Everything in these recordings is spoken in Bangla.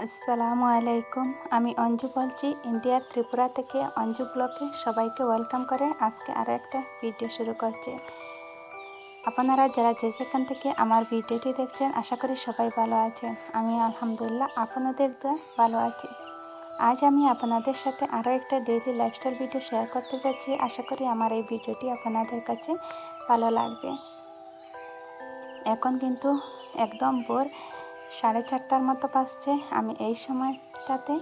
আসসালামু আলাইকুম। আমি অঞ্জু বলছি ইন্ডিয়ার ত্রিপুরা থেকে। অঞ্জু ব্লগে সবাইকে ওয়েলকাম করে আজকে আরও একটা ভিডিও শুরু করছি। আপনারা যারা যে যেখান থেকে আমার ভিডিওটি দেখছেন আশা করি সবাই ভালো আছেন। আমি আলহামদুলিল্লাহ আপনাদের দোয়ায় ভালো আছি। আজ আমি আপনাদের সাথে আরও একটা ডেইলি লাইফস্টাইল ভিডিও শেয়ার করতে যাচ্ছি। আশা করি আমার এই ভিডিওটি আপনাদের কাছে ভালো লাগবে। এখন কিন্তু একদম ভোর 4:30টার মতো বাজছে। আমি এই সময়টাতে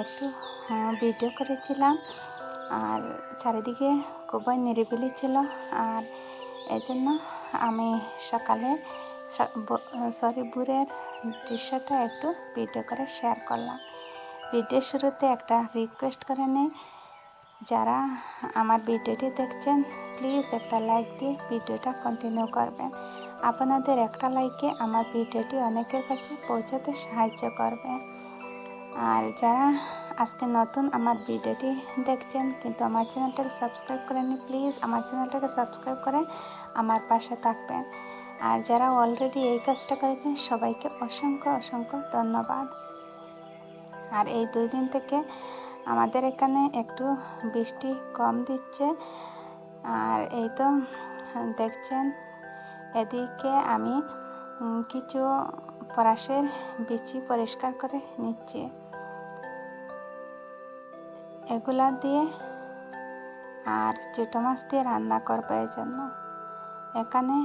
একটু ভিডিও করেছিলাম, আর চারিদিকে খুবই নিরিবিলি ছিল, আর এজন্য আমি সকালে ভোরের দৃশ্যটা একটু ভিডিও করে শেয়ার করলাম। ভিডিওর শুরুতে একটা রিকোয়েস্ট করে নেই, যারা আমার ভিডিওটি দেখছেন প্লিজ একটা লাইক দিয়ে ভিডিওটা কন্টিনিউ করবেন। আপনাদের একটা লাইকে আমার ভিডিওটি অনেকের কাছে পৌঁছাতে সাহায্য করবে। আর যারা আজকে নতুন আমার ভিডিওটি দেখছেন কিন্তু আমার চ্যানেলটাকে সাবস্ক্রাইব করেননি, প্লিজ আমার চ্যানেলটাকে সাবস্ক্রাইব করে আমার পাশে থাকবেন। আর যারা অলরেডি এই কাজটা করেছেন সবাইকে অসংখ্য অসংখ্য ধন্যবাদ। আর এই 2 দিন থেকে আমাদের এখানে একটু বৃষ্টি কম দিচ্ছে। আর এই তো দেখছেন এদিকে আমি কিছু পরাশের বিচি পরিষ্কার করে নিচ্ছি। এগুলা দিয়ে আর ছোটো মাছ দিয়ে রান্না করবো। এই জন্য এখানে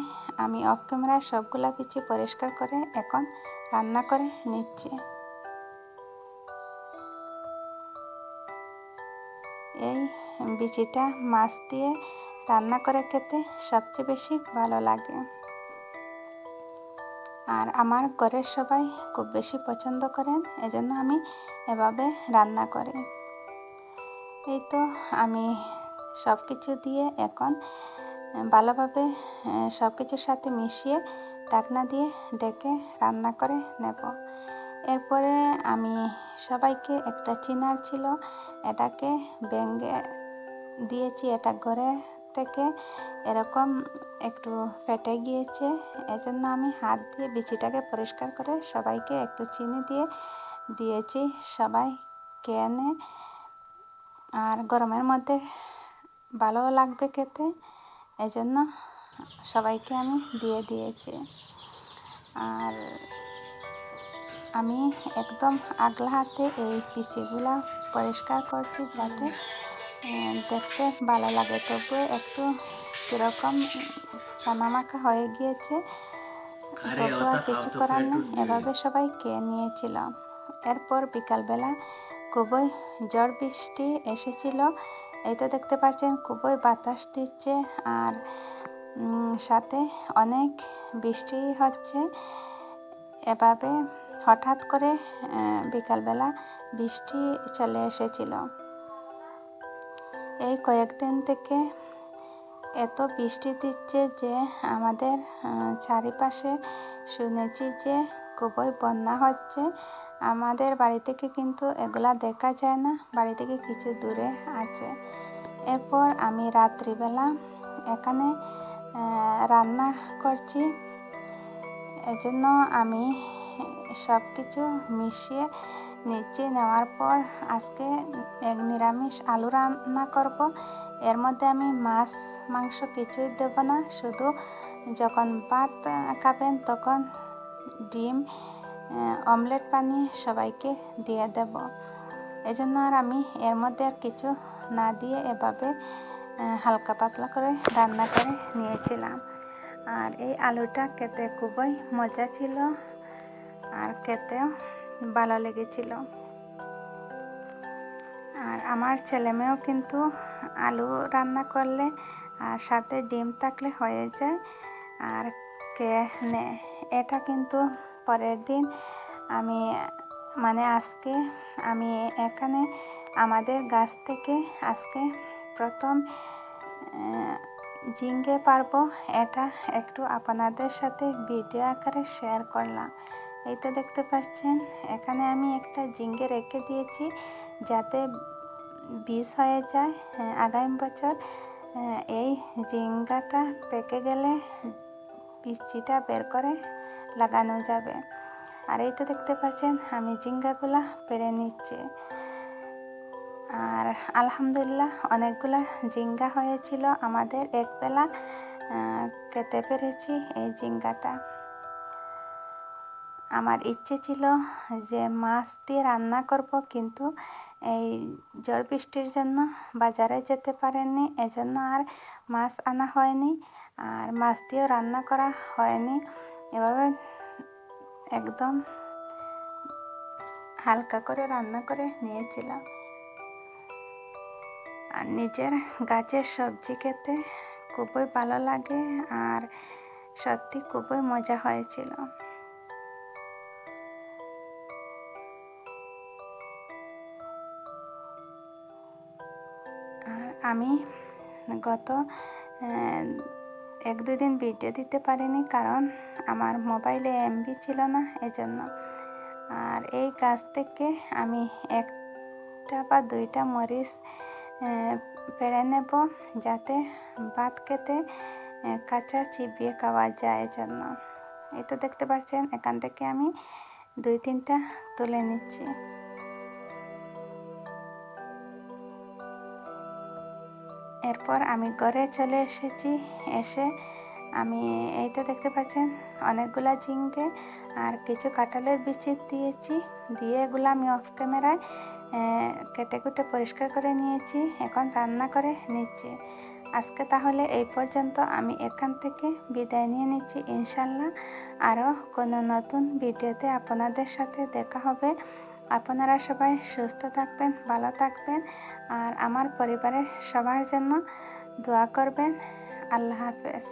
আমি অফ ক্যামেরায় সবগুলা বিচি পরিষ্কার করে এখন রান্না করে নিচ্ছি। এই বিচিটা মাছ দিয়ে রান্না করে খেতে সবচেয়ে বেশি ভালো লাগে, আর আমার ঘরের সবাই খুব বেশি পছন্দ করেন, এজন্য আমি এভাবে রান্না করি। এই তো আমি সব কিছু দিয়ে এখন ভালোভাবে সব কিছুর সাথে মিশিয়ে ঢাকনা দিয়ে ডেকে রান্না করে নেব। এরপরে আমি সবাইকে একটা চিনার ছিল, এটাকে ভেঙে দিয়েছি। এটা ঘরে থেকে এরকম একটু ফেটে গিয়েছে, এজন্য আমি হাত দিয়ে বিচিটাকে পরিষ্কার করে সবাইকে একটু চিনি দিয়ে দিয়েছি। সবাই খেয়ে আর গরমের মধ্যে ভালো লাগবে খেতে, এজন্য সবাইকে আমি দিয়ে দিয়েছি। আর আমি একদম আগলা হাতে এই বিচিগুলা পরিষ্কার করছি যাতে দেখতে ভালো লাগে। তবু একটু কীরকম ছানামাখা হয়ে গিয়েছে, তবু আর কিছু করার নেই, এভাবে সবাই খেয়ে নিয়েছিল। এরপর বিকালবেলা খুবই ঝড় বৃষ্টি এসেছিল। এই তো দেখতে পাচ্ছেন খুবই বাতাস দিচ্ছে, আর সাথে অনেক বৃষ্টি হচ্ছে। এভাবে হঠাৎ করে বিকালবেলা বৃষ্টি চলে এসেছিল। এই কয়েকদিন থেকে এত বৃষ্টি দিচ্ছে যে আমাদের চারিপাশে শুনেছি যে খুবই বন্যা হচ্ছে। আমাদের বাড়ি থেকে কিন্তু এগুলা দেখা যায় না, বাড়ি থেকে কিছু দূরে আছে। এরপর আমি রাত্রিবেলা এখানে রান্না করছি, এজন্য আমি সব কিছু মিশিয়ে নিচ্ছি। নেওয়ার পর আজকে এক নিরামিষ আলু রান্না করব। এর মধ্যে আমি মাছ মাংস কিছুই দেব না, শুধু যখন ভাত খাবেন তখন ডিম অমলেট বানিয়ে সবাইকে দিয়ে দেব। এজন্য আর আমি এর মধ্যে আর কিছু না দিয়ে এভাবে হালকা পাতলা করে রান্না করে নিয়েছিলাম। আর এই আলুটা খেতে খুবই মজা ছিল, আর খেতেও ভালো লেগেছিল। আর আমার ছেলেমেয়েও কিন্তু আলু রান্না করলে আর সাথে ডিম থাকলে হয়ে যায় আর খেয়ে নেয়। এটা কিন্তু পরের দিন আমি আজকে আমি এখানে আমাদের গাছ থেকে আজকে প্রথম ঝিঙ্গে পারবো, এটা একটু আপনাদের সাথে ভিডিও আকারে শেয়ার করলাম। এই তো দেখতে পাচ্ছেন এখানে আমি একটা ঝিঙ্গে রেখে দিয়েছি যাতে বীজ হয়ে যায়। আগামী বছর এই ঝিঙ্গাটা পেকে গেলে বীজটা বের করে লাগানো যাবে। আর এই তো দেখতে পাচ্ছেন আমি ঝিঙ্গাগুলা পেড়ে নিচ্ছি। আর আলহামদুলিল্লাহ অনেকগুলা ঝিঙ্গা হয়েছিল, আমাদের একবেলা খেতে পেরেছি এই ঝিঙ্গাটা। আমার ইচ্ছে ছিল যে মাছ দিয়ে রান্না করব, কিন্তু এই ঝড় বৃষ্টির জন্য বাজারে যেতে পারেননি, এজন্য আর মাছ আনা হয়নি, আর মাছ দিয়েও রান্না করা হয়নি। এভাবে একদম হালকা করে রান্না করে নিয়েছিলাম। আর নিজের গাছের সবজি খেতে খুবই ভালো লাগে, আর সত্যি খুবই মজা হয়েছিল। আর আমি গত 1-2 দিন ভিডিও দিতে পারিনি, কারণ আমার মোবাইলে এমবি ছিল না, এজন্য। আর এই গাছ থেকে আমি 1টা বা 2টা মরিচ পেড়ে নেব, যাতে ভাত খেতে কাঁচা চিবিয়ে খাওয়া যায়, এজন্য। এই তো দেখতে পাচ্ছেন এখান থেকে আমি 2-3টা তুলে নিচ্ছি। এরপর আমি ঘরে চলে এসেছি। এসে আমি এই তো দেখতে পাচ্ছেন অনেকগুলা ঝিঙ্গে আর কিছু কাঁঠালের বিচি দিয়েছি, দিয়ে এগুলো আমি অফ ক্যামেরায় কেটে কুটে পরিষ্কার করে নিয়েছি। এখন রান্না করে নিচ্ছি। আজকে তাহলে এই পর্যন্ত, আমি এখান থেকে বিদায় নিয়ে নিচ্ছি। ইনশাল্লাহ আরও কোনো নতুন ভিডিওতে আপনাদের সাথে দেখা হবে। আপনারা সবাই সুস্থ থাকবেন, ভালো থাকবেন, আর আমার পরিবারের সবার জন্য দোয়া করবেন। আল্লাহ হাফেজ।